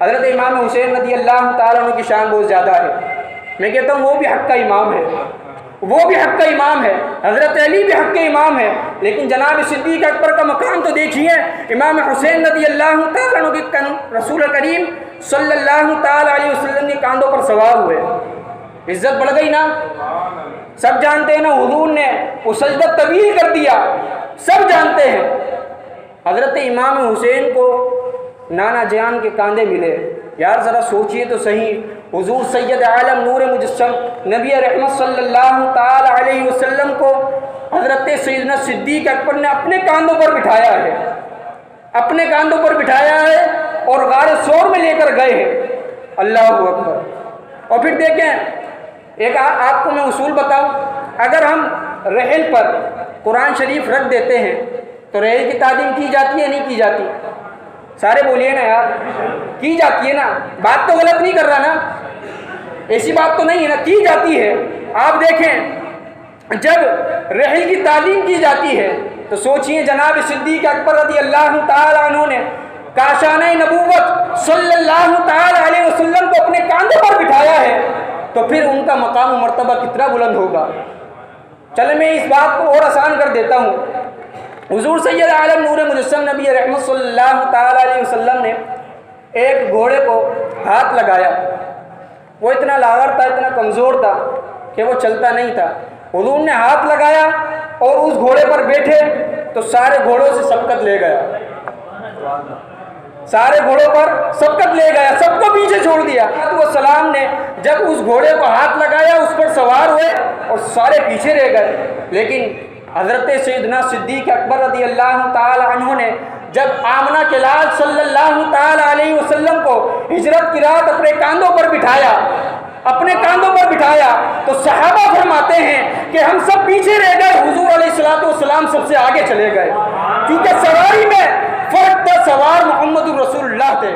حضرت امام حسین رضی اللہ تعالیٰ عنہ کی شان بہت زیادہ ہے. میں کہتا ہوں وہ بھی حق کا امام ہے, وہ بھی حق کا امام ہے, حضرت علی بھی حق کے امام ہے, لیکن جناب صدیق اکبر کا مقام تو دیکھیے. امام حسین رضی اللہ تعالیٰ عنہ کے رسول کریم صلی اللہ تعالیٰ علیہ وسلم کے کاندھوں پر سوار ہوئے. عزت بڑھ گئی نا. سب جانتے ہیں نا حضور نے وہ سجدہ طویل کر دیا, سب جانتے ہیں. حضرت امام حسین کو نانا جان کے کاندھے ملے. یار ذرا سوچئے تو صحیح, حضور سید عالم نور مجسم نبی رحمت صلی اللہ تعالی علیہ وسلم کو حضرت سیدنا صدیق اکبر نے اپنے کاندھوں پر بٹھایا ہے, اپنے کاندھوں پر بٹھایا ہے اور غار ثور میں لے کر گئے ہیں. اللہ اکبر. اور پھر دیکھیں ایک آپ کو میں اصول بتاؤں, اگر ہم رحل پر قرآن شریف رکھ دیتے ہیں تو رحل کی تعظیم کی جاتی ہے نہیں کی جاتی؟ سارے بولیے نا یار, کی جاتی ہے نا. بات تو غلط نہیں کر رہا نا, ایسی بات تو نہیں ہے نا, کی جاتی ہے. آپ دیکھیں جب رحل کی تعظیم کی جاتی ہے تو سوچئے جناب صدیق اکبر رضی اللہ تعالیٰ عنہ نے کاشانہ نبوت صلی اللہ تعالیٰ علیہ وسلم کو اپنے کاندھوں پر بٹھایا ہے, تو پھر ان کا مقام و مرتبہ کتنا بلند ہوگا. چلے میں اس بات کو اور آسان کر دیتا ہوں. حضور سید عالم نور مجسم نبی رحمت صلی اللہ تعالیٰ علیہ وسلم نے ایک گھوڑے کو ہاتھ لگایا. وہ اتنا لاغر تھا, اتنا کمزور تھا کہ وہ چلتا نہیں تھا. حضور نے ہاتھ لگایا اور اس گھوڑے پر بیٹھے تو سارے گھوڑوں سے سبقت لے گیا, سارے گھوڑوں پر سبقت لے گیا, سب کو پیچھے چھوڑ دیا. وہ سلام نے جب اس گھوڑے کو ہاتھ لگایا اس پر سوار ہوئے اور سارے پیچھے رہ گئے. لیکن حضرت سیدنا صدیق اکبر رضی اللہ تعالی عنہ نے جب آمنہ کے لال صلی اللہ تعالی علیہ وسلم کو ہجرت کی رات اپنے کاندھوں پر بٹھایا, اپنے کاندھوں پر بٹھایا, تو صحابہ فرماتے ہیں کہ ہم سب پیچھے رہ گئے, حضور علیہ الصلوۃ والسلام سب سے آگے چلے گئے, کیونکہ سواری میں فرق تھا, سوار محمد الرسول اللہ تھے.